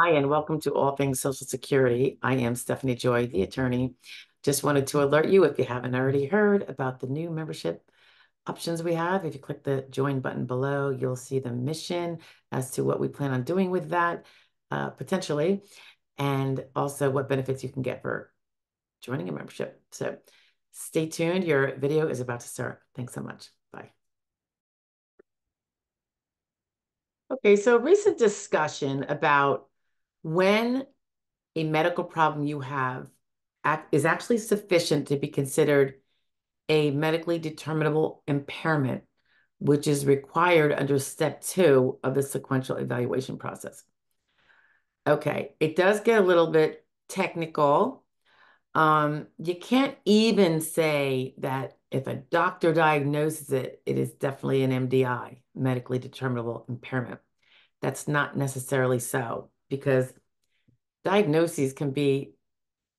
Hi, and welcome to All Things Social Security. I am Stephanie Joy, the attorney. Just wanted to alert you, if you haven't already heard, about the new membership options we have. If you click the join button below, you'll see the mission as to what we plan on doing with that, potentially, and also what benefits you can get for joining a membership. So stay tuned. Your video is about to start. Thanks so much. Bye. Okay, so recent discussion about when a medical problem you have is actually sufficient to be considered a medically determinable impairment, which is required under step 2 of the sequential evaluation process. Okay, it does get a little bit technical. You can't even say that if a doctor diagnoses it, it is definitely an MDI, medically determinable impairment. That's not necessarily so because diagnoses can be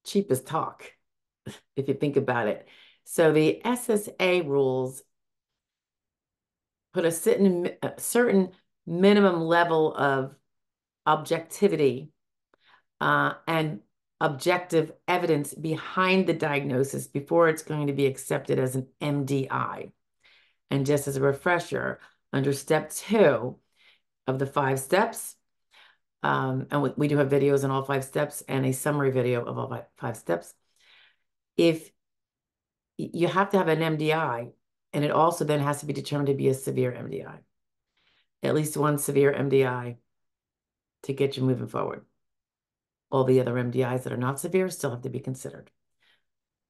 cheap as talk, if you think about it. So the SSA rules put a certain minimum level of objectivity and objective evidence behind the diagnosis before it's going to be accepted as an MDI. And just as a refresher, under step 2 of the 5 steps, and we do have videos on all 5 steps and a summary video of all 5 steps. If you have to have an MDI, and it also then has to be determined to be a severe MDI, at least one severe MDI to get you moving forward. All the other MDIs that are not severe still have to be considered.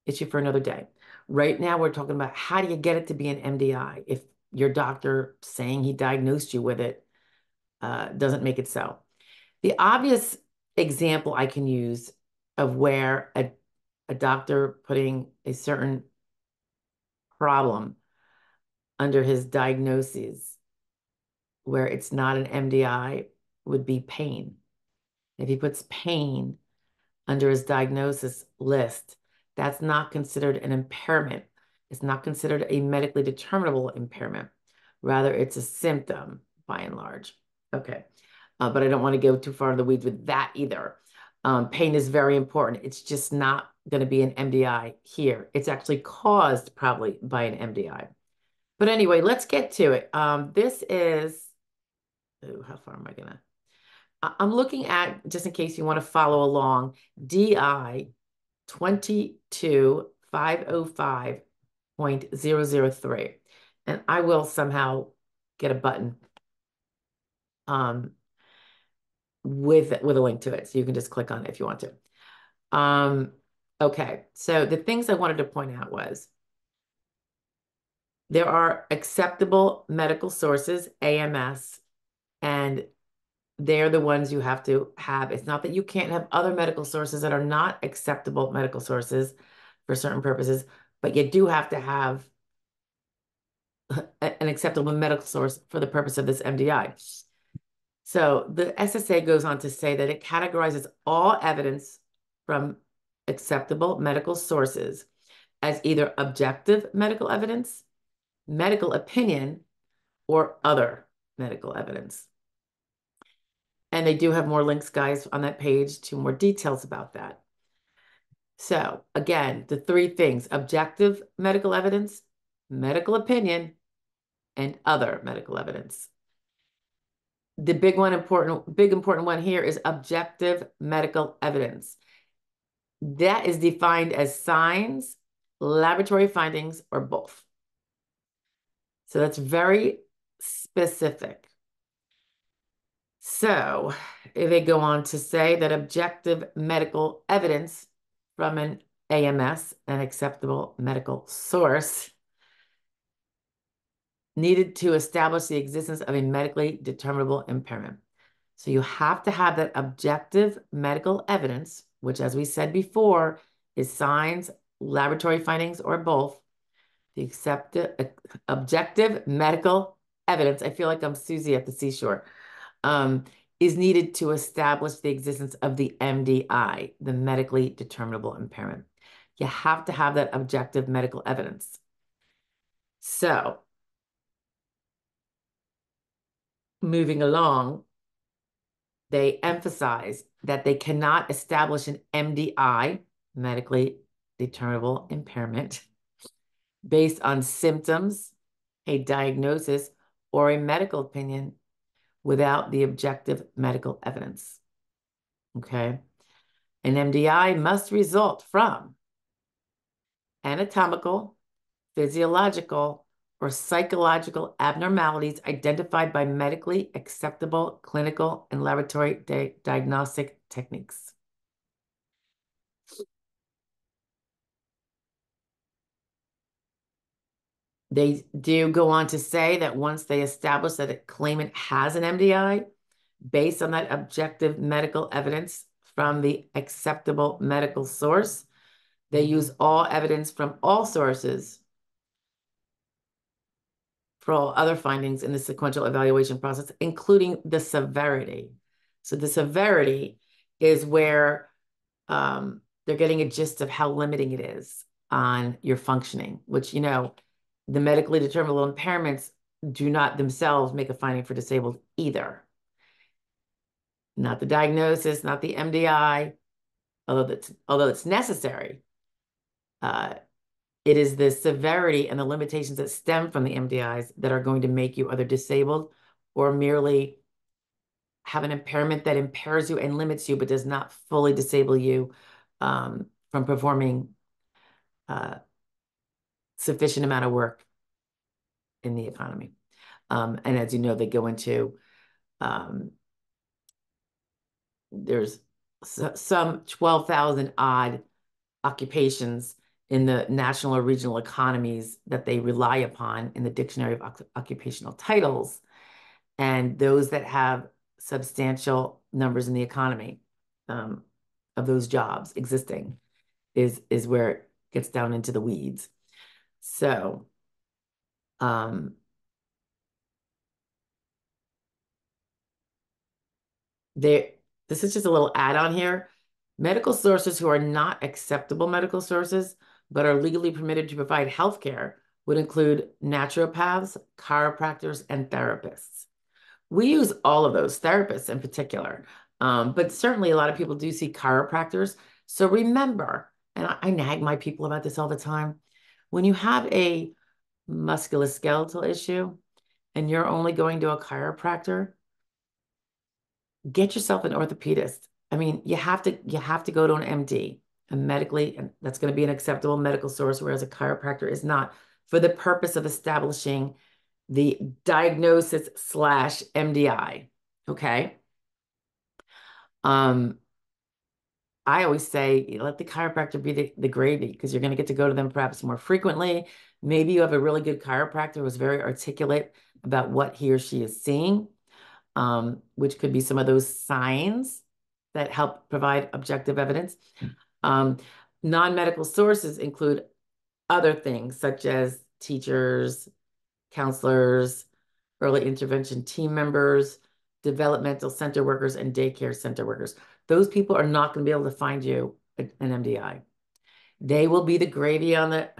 Issue for another day. Right now, we're talking about how do you get it to be an MDI if your doctor saying he diagnosed you with it doesn't make it so. The obvious example I can use of where a doctor putting a certain problem under his diagnoses where it's not an MDI would be pain. If he puts pain under his diagnosis list, that's not considered an impairment. It's not considered a medically determinable impairment. Rather, it's a symptom by and large. Okay. But I don't want to go too far in the weeds with that either. Pain is very important. It's just not going to be an MDI here. It's actually caused probably by an MDI. But anyway, let's get to it. This is, ooh, how far am I gonna? I'm looking at, just in case you want to follow along, DI 22505.003. And I will somehow get a button with a link to it. So you can just click on it if you want to. Okay, so the things I wanted to point out was there are acceptable medical sources, AMS, and they're the ones you have to have. It's not that you can't have other medical sources that are not acceptable medical sources for certain purposes, but you do have to have an acceptable medical source for the purpose of this MDI. So the SSA goes on to say that it categorizes all evidence from acceptable medical sources as either objective medical evidence, medical opinion, or other medical evidence. And they do have more links, guys, on that page to more details about that. So again, the 3 things: objective medical evidence, medical opinion, and other medical evidence. The big important one here is objective medical evidence. That is defined as signs, laboratory findings, or both. So that's very specific. So they go on to say that objective medical evidence from an AMS, an acceptable medical source, needed to establish the existence of a medically determinable impairment. So you have to have that objective medical evidence, which, as we said before, is signs, laboratory findings, or both. The objective medical evidence, I feel like I'm Susie at the seashore, is needed to establish the existence of the MDI, the medically determinable impairment. You have to have that objective medical evidence. So, moving along, they emphasize that they cannot establish an MDI, medically determinable impairment, based on symptoms, a diagnosis, or a medical opinion without the objective medical evidence. Okay. An MDI must result from anatomical, physiological, or psychological abnormalities identified by medically acceptable clinical and laboratory diagnostic techniques. They do go on to say that once they establish that a claimant has an MDI, based on that objective medical evidence from the acceptable medical source, they use all evidence from all sources for all other findings in the sequential evaluation process, including the severity. So the severity is where they're getting a gist of how limiting it is on your functioning, which, the medically determinable impairments do not themselves make a finding for disabled either. Not the diagnosis, not the MDI, although it's necessary. It is the severity and the limitations that stem from the MDIs that are going to make you either disabled or merely have an impairment that impairs you and limits you, but does not fully disable you from performing sufficient amount of work in the economy. And as you know, they go into, there's some 12,000 odd occupations in the national or regional economies that they rely upon in the Dictionary of Occupational Titles, and those that have substantial numbers in the economy of those jobs existing is where it gets down into the weeds. So this is just a little add-on here. Medical sources who are not acceptable medical sources, but are legally permitted to provide healthcare would include naturopaths, chiropractors, and therapists. We use all of those, therapists in particular, but certainly a lot of people do see chiropractors. So remember, and I nag my people about this all the time, when you have a musculoskeletal issue and you're only going to a chiropractor, get yourself an orthopedist. I mean, you have to go to an MD, and medically, and that's going to be an acceptable medical source, whereas a chiropractor is not, for the purpose of establishing the diagnosis slash MDI. Okay. I always say let the chiropractor be the gravy, because you're going to get to go to them perhaps more frequently. Maybe you have a really good chiropractor who's very articulate about what he or she is seeing, which could be some of those signs that help provide objective evidence. Non-medical sources include other things such as teachers, counselors, early intervention team members, developmental center workers, and daycare center workers. Those people are not going to be able to find you an MDI. They will be the gravy on the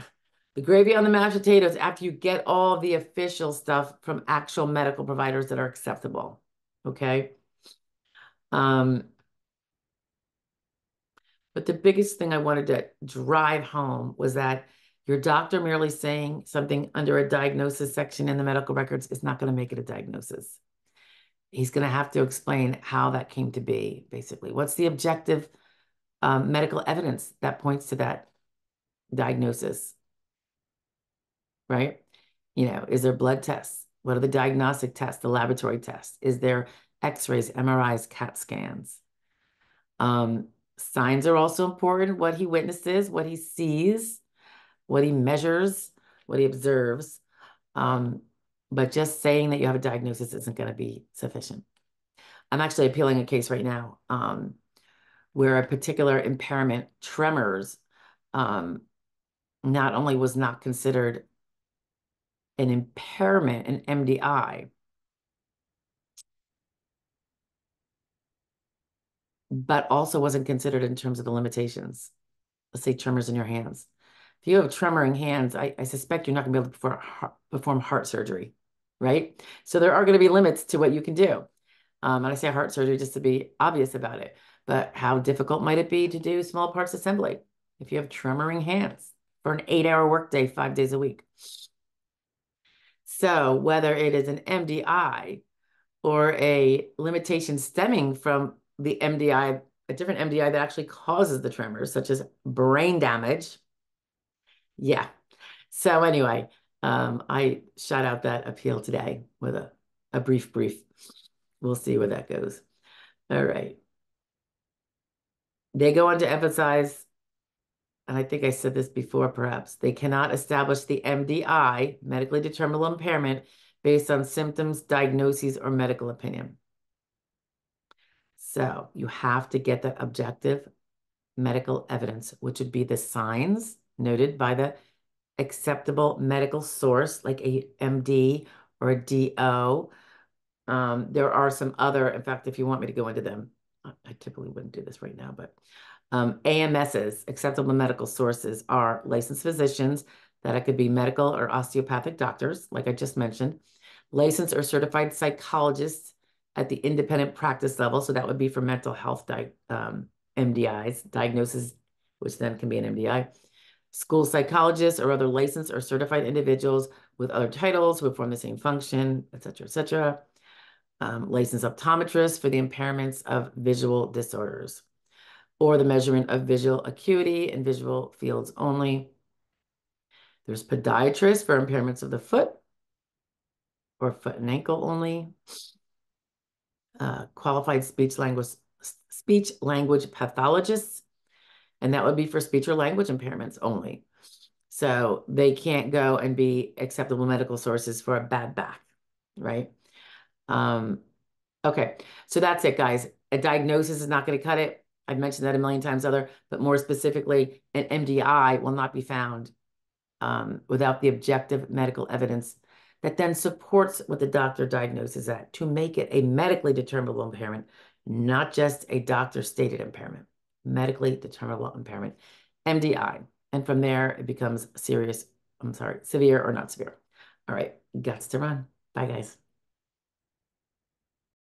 mashed potatoes after you get all the official stuff from actual medical providers that are acceptable. Okay. But the biggest thing I wanted to drive home was that your doctor merely saying something under a diagnosis section in the medical records is not going to make it a diagnosis. He's going to have to explain how that came to be, basically. What's the objective medical evidence that points to that diagnosis, right? Is there blood tests? What are the diagnostic tests, the laboratory tests? Is there x-rays, MRIs, CAT scans? Signs are also important. What he witnesses, what he sees, what he measures, what he observes. But just saying that you have a diagnosis isn't going to be sufficient. I'm actually appealing a case right now where a particular impairment, tremors, not only was not considered an impairment, an MDI, but also wasn't considered in terms of the limitations. Let's say tremors in your hands. If you have tremoring hands, I suspect you're not going to be able to perform heart surgery, right? So there are going to be limits to what you can do. And I say heart surgery just to be obvious about it. But how difficult might it be to do small parts assembly if you have tremoring hands for an 8-hour workday, 5 days a week? So whether it is an MDI or a limitation stemming from the MDI, a different MDI that actually causes the tremors, such as brain damage. Yeah. So anyway, I shot out that appeal today with a brief. We'll see where that goes. All right. They go on to emphasize, and I think I said this before, perhaps, they cannot establish the MDI, medically determinable impairment, based on symptoms, diagnoses, or medical opinion. So you have to get that objective medical evidence, which would be the signs noted by the acceptable medical source, like a MD or a DO. There are some other, in fact, if you want me to go into them, I typically wouldn't do this right now, but AMSs, acceptable medical sources, are licensed physicians that it could be medical or osteopathic doctors, like I just mentioned, licensed or certified psychologists at the independent practice level. So that would be for mental health MDIs, diagnosis, which then can be an MDI. School psychologists or other licensed or certified individuals with other titles who perform the same function, et cetera, et cetera. Licensed optometrists for the impairments of visual disorders or the measurement of visual acuity in visual fields only. There's podiatrists for impairments of the foot or foot and ankle only. Qualified speech language pathologists, and that would be for speech or language impairments only. So they can't go and be acceptable medical sources for a bad back, right? Okay, so that's it, guys. A diagnosis is not going to cut it. I've mentioned that a million times but more specifically, an MDI will not be found without the objective medical evidence that then supports what the doctor diagnoses at to make it a medically determinable impairment, not just a doctor-stated impairment. Medically determinable impairment, MDI. And from there, it becomes severe or not severe. All right, guts to run. Bye, guys.